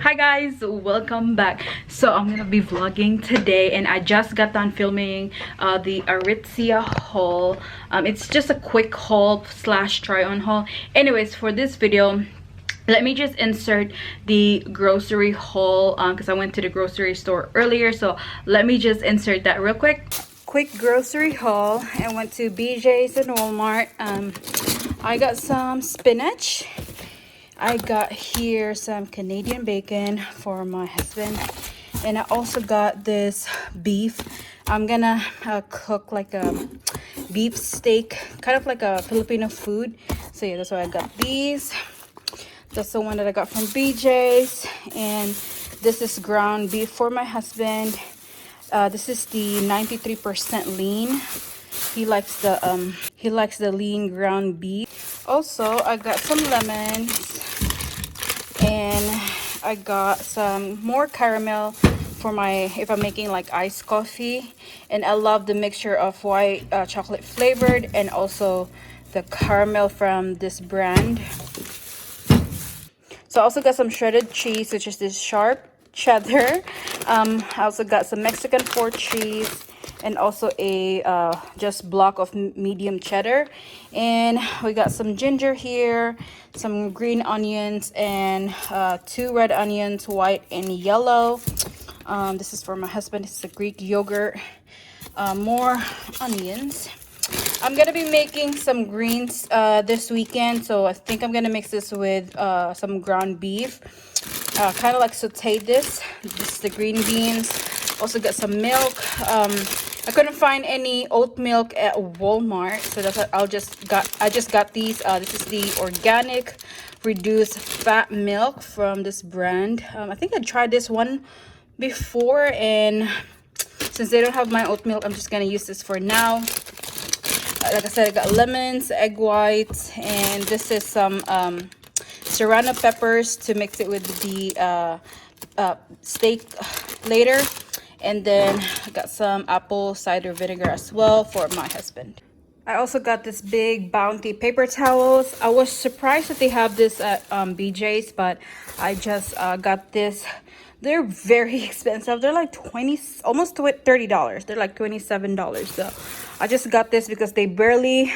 Hi guys, welcome back. So I'm gonna be vlogging today, and I just got done filming the Aritzia haul. It's just a quick haul slash try on haul. Anyways, for this video, let me just insert the grocery haul because I went to the grocery store earlier. So let me just insert that real quick. Quick grocery haul. I went to BJ's and Walmart. I got some spinach. I got here some Canadian bacon for my husband, and I also got this beef. I'm gonna cook like a beef steak, kind of like a Filipino food. So yeah, that's why I got these. That's the one that I got from BJ's, and this is ground beef for my husband. This is the 93% lean. He likes the lean ground beef. Also, I got some lemons, and I got some more caramel for if I'm making like iced coffee. And I love the mixture of white chocolate flavored and also the caramel from this brand. So I also got some shredded cheese, which is this sharp cheddar. I also got some Mexican 4 cheese and also a just block of medium cheddar. And we got some ginger here, some green onions, and 2 red onions, white and yellow. This is for my husband. It's a Greek yogurt. More onions. I'm gonna be making some greens this weekend, so I think I'm gonna mix this with some ground beef. Kind of like saute this. This is the green beans. Also got some milk. I couldn't find any oat milk at Walmart, so that's what I just got these. This is the organic reduced fat milk from this brand. I think I tried this one before, and since they don't have my oat milk, I'm just gonna use this for now. Like I said, I got lemons, egg whites, and this is some serrano peppers to mix it with the steak later. And then I got some apple cider vinegar as well for my husband. I also got this big Bounty paper towels. I was surprised that they have this at BJ's, but I just got this. They're very expensive. They're like almost $30. They're like $27. So I just got this because they barely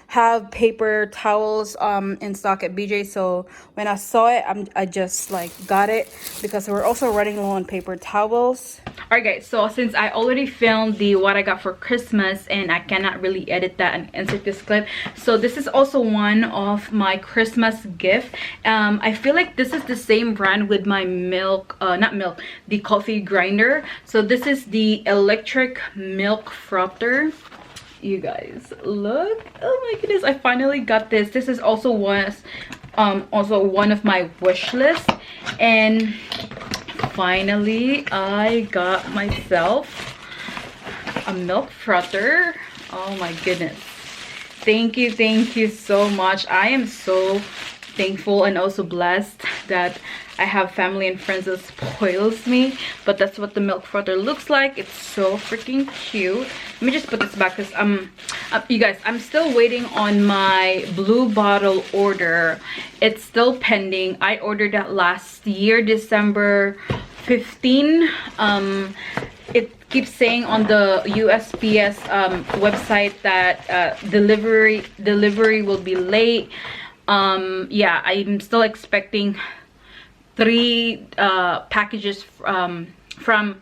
have paper towels in stock at BJ. So when I saw it, I just like got it because we're also running low on paper towels. Alright guys, so since I already filmed the what I got for Christmas and I cannot really edit that and insert this clip, so this is also one of my Christmas gift. I feel like this is the same brand with my the coffee grinder. So this is the electric milk frother. You guys, look. Oh my goodness, I finally got this. This is also one of my wish list, and finally I got myself a milk frother. Oh my goodness, thank you so much. I am so thankful and also blessed that I have family and friends that spoils me. But that's what the milk frother looks like. It's so freaking cute. Let me just put this back because you guys, I'm still waiting on my blue bottle order. It's still pending. I ordered that last year, December 15. It keeps saying on the USPS website that delivery will be late. Yeah, I'm still expecting 3 packages from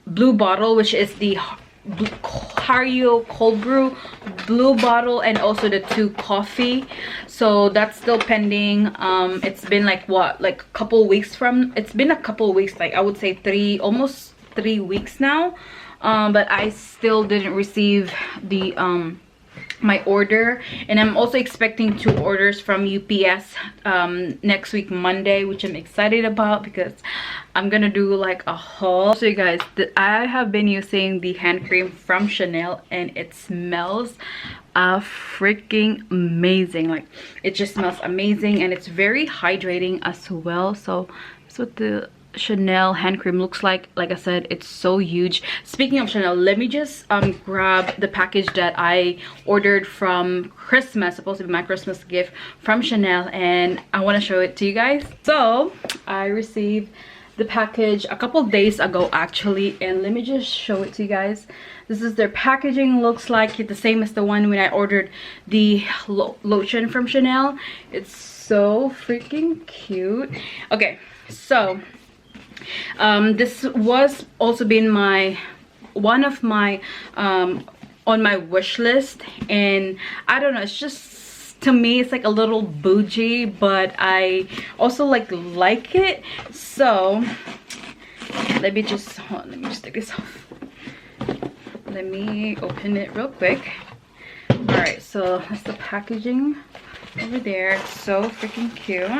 Blue Bottle, which is the HighOh cold brew blue bottle, and also the 2 coffee. So that's still pending. It's been like a couple weeks it's been a couple weeks, like I would say almost 3 weeks now. But I still didn't receive the my order, and I'm also expecting 2 orders from UPS next week Monday, which I'm excited about because I'm gonna do like a haul. So you guys, I have been using the hand cream from Chanel, and it smells freaking amazing. Like, it just smells amazing, and it's very hydrating as well. So that's what the Chanel hand cream looks like I said, it's so huge. Speaking of Chanel, let me just grab the package that I ordered from Christmas, supposed to be my Christmas gift from Chanel, and I want to show it to you guys. So I received the package a couple days ago actually, and let me just show it to you guys. This is their packaging, looks like the same as the one when I ordered the lotion from Chanel. It's so freaking cute. Okay, so this was also been one of my on my wish list, and I don't know, it's just, to me it's like a little bougie, but I also like it. So let me just take this off. Let me open it real quick. All right, so that's the packaging over there. It's so freaking cute.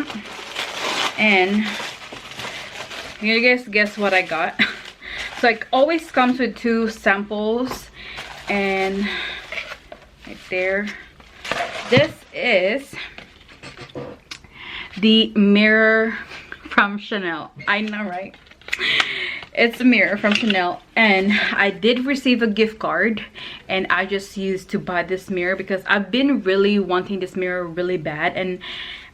And you guys guess what I got. So it always comes with 2 samples, and right there, this is the mirror from Chanel. I know, right? It's a mirror from Chanel, and I did receive a gift card, and I just used to buy this mirror because I've been really wanting this mirror really bad, and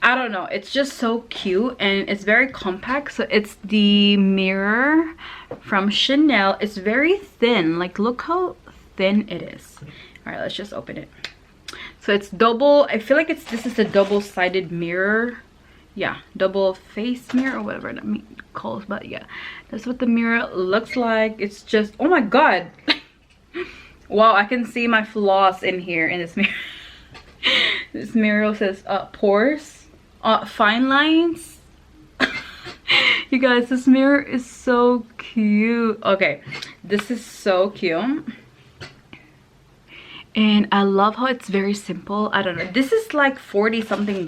I don't know, it's just so cute and it's very compact. So it's the mirror from Chanel. It's very thin, like look how thin it is. All right, let's just open it. So it's double, I feel like this is a double-sided mirror. Yeah, double face mirror or whatever that calls, but yeah, that's what the mirror looks like. It's just, oh my god. Wow, I can see my flaws in here in this mirror. This mirror says pores, fine lines. You guys, this mirror is so cute. Okay, this is so cute. And I love how it's very simple. I don't know, this is like $40 something.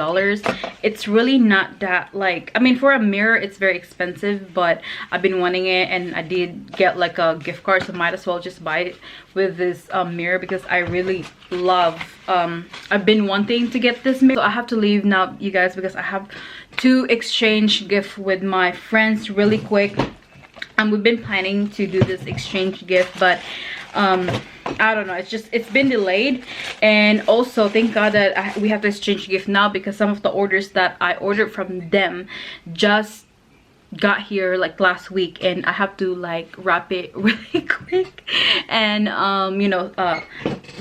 It's really not that, like, I mean, for a mirror it's very expensive, but I've been wanting it, and I did get like a gift card, so might as well just buy it with this mirror because I really love, I've been wanting to get this mirror. So I have to leave now, you guys, because I have to exchange gift with my friends really quick, and we've been planning to do this exchange gift, but I don't know, it's been delayed. And also thank god that we have to exchange gift now, because some of the orders that I ordered from them just got here like last week, and I have to like wrap it really quick and you know,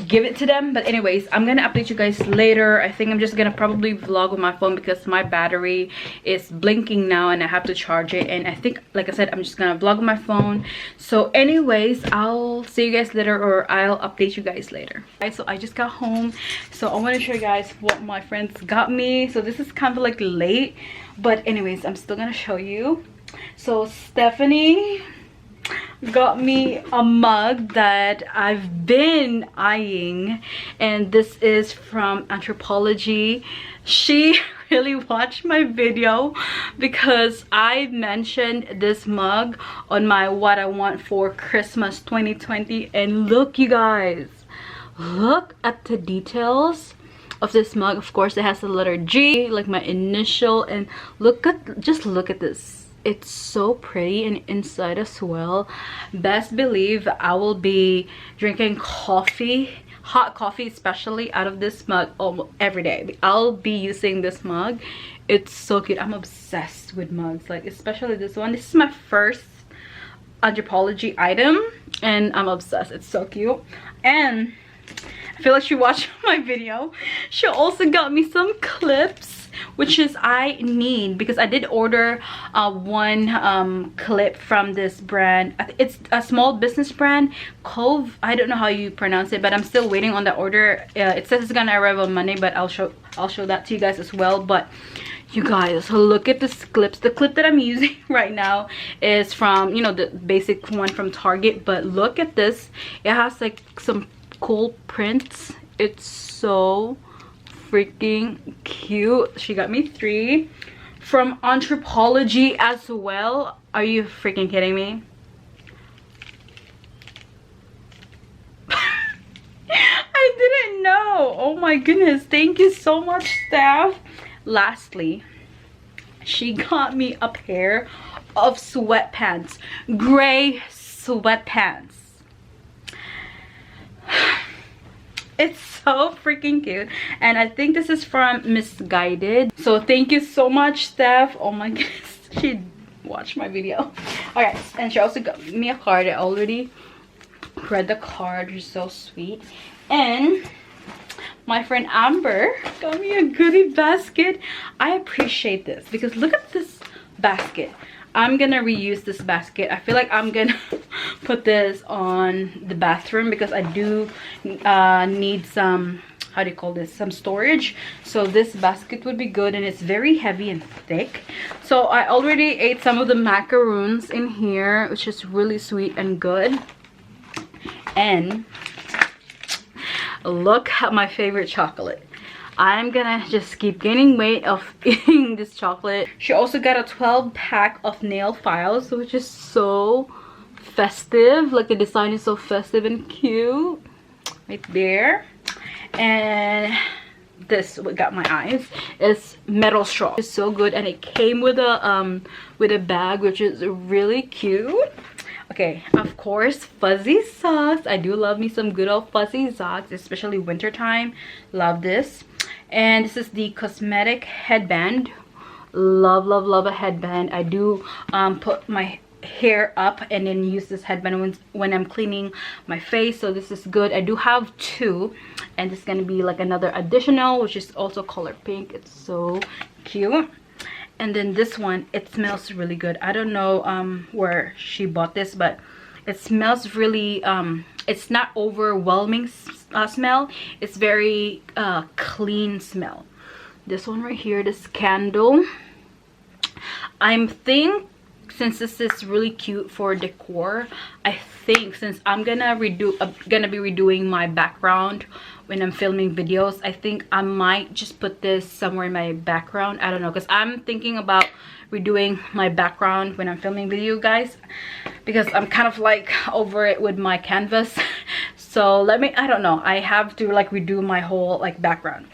give it to them. But anyways, I'm gonna update you guys later. I think I'm just gonna probably vlog with my phone because my battery is blinking now and I have to charge it, and I think, like I said, I'm just gonna vlog with my phone. So anyways, I'll see you guys later, or I'll update you guys later. Alright, so I just got home, so I want to show you guys what my friends got me. So this is kind of like late, but anyways, I'm still gonna show you. So Stephanie got me a mug that I've been eyeing, and this is from Anthropology. She really watched my video because I mentioned this mug on my what I want for Christmas 2020, and look, you guys, look at the details of this mug. Of course, it has the letter G, like my initial, and just look at this. It's so pretty, and inside as well, best believe I will be drinking coffee, hot coffee especially, out of this mug almost every day. I'll be using this mug. It's so cute. I'm obsessed with mugs, like especially this one. This is my first Anthropology item, and I'm obsessed. It's so cute. And I feel like she watched my video. She also got me some clips, which is I need, because I did order one clip from this brand. It's a small business brand, Cove. I don't know how you pronounce it, but I'm still waiting on the order. It says it's gonna arrive on Monday, but I'll show that to you guys as well. But you guys, look at this clips. The clip that I'm using right now is from, you know, the basic one from Target, but look at this. It has like some cool prints. It's so freaking cute. She got me 3 from Anthropology as well. Are you freaking kidding me? I didn't know. Oh my goodness, thank you so much, staff. Lastly, she got me a pair of sweatpants, gray sweatpants. It's so freaking cute, and I think this is from Misguided. So thank you so much, Steph. Oh my goodness, she watched my video. Okay, and she also got me a card. I already read the card. She's so sweet. And my friend Amber got me a goodie basket. I appreciate this because look at this basket. I'm gonna reuse this basket. I feel like I'm gonna put this on the bathroom because I do need some, how do you call this, some storage. So this basket would be good, and it's very heavy and thick. So I already ate some of the macaroons in here, which is really sweet and good. And look at my favorite chocolate. I'm gonna just keep gaining weight of eating this chocolate. She also got a 12-pack of nail files, which is so festive. Like the design is so festive and cute right there. And this, what got my eyes, is metal straw. It's so good, and it came with a bag, which is really cute. Okay, of course, fuzzy socks. I do love me some good old fuzzy socks, especially wintertime. Love this. And this is the cosmetic headband. Love, love, love a headband. I do put my hair up and then use this headband when I'm cleaning my face. So this is good. I do have two, and this is gonna be like another additional, which is also color pink. It's so cute. And then this one, it smells really good. I don't know where she bought this, but it smells really it's not overwhelming smell. It's very clean smell. This one right here, this candle, I'm think since this is really cute for decor, I think since I'm gonna be redoing my background when I'm filming videos, I think I might just put this somewhere in my background. I don't know, because I'm thinking about redoing my background when I'm filming video, guys, because I'm kind of like over it with my canvas. So I don't know, I have to like redo my whole like background.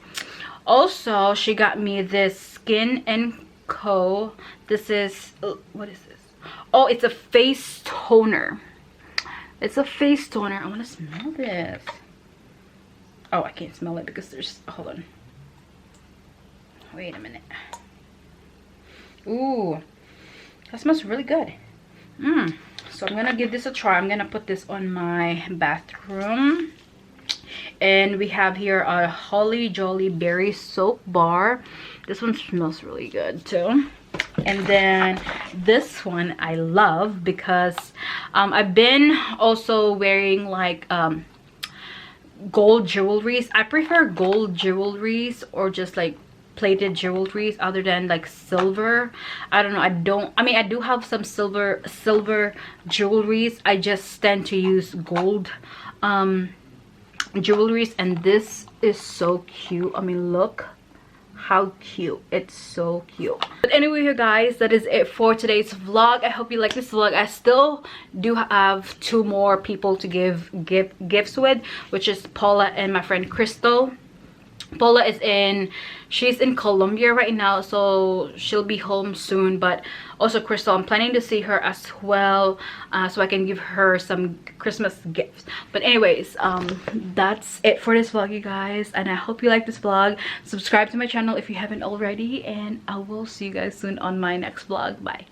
Also, she got me this Skin & Co. This is, what is this? Oh, it's a face toner. It's a face toner. I want to smell this. Oh, I can't smell it because there's, hold on. Wait a minute. Ooh, that smells really good. So I'm gonna give this a try. I'm gonna put this on my bathroom. And we have here a Holly Jolly Berry Soap Bar. This one smells really good too. And then this one I love because I've been also wearing like gold jewelries. I prefer gold jewelries or just like plated jewelries other than like silver. I don't know, I do have some silver jewelries. I just tend to use gold jewelries, and this is so cute. I mean, look how cute. It's so cute. But anyway, you guys, that is it for today's vlog. I hope you like this vlog. I still do have two more people to give gifts with, which is Paula and my friend Crystal. Paula is she's in Colombia right now, so she'll be home soon. But also Crystal, I'm planning to see her as well, so I can give her some Christmas gifts. But anyways, that's it for this vlog, you guys, and I hope you like this vlog. Subscribe to my channel if you haven't already, and I will see you guys soon on my next vlog. Bye.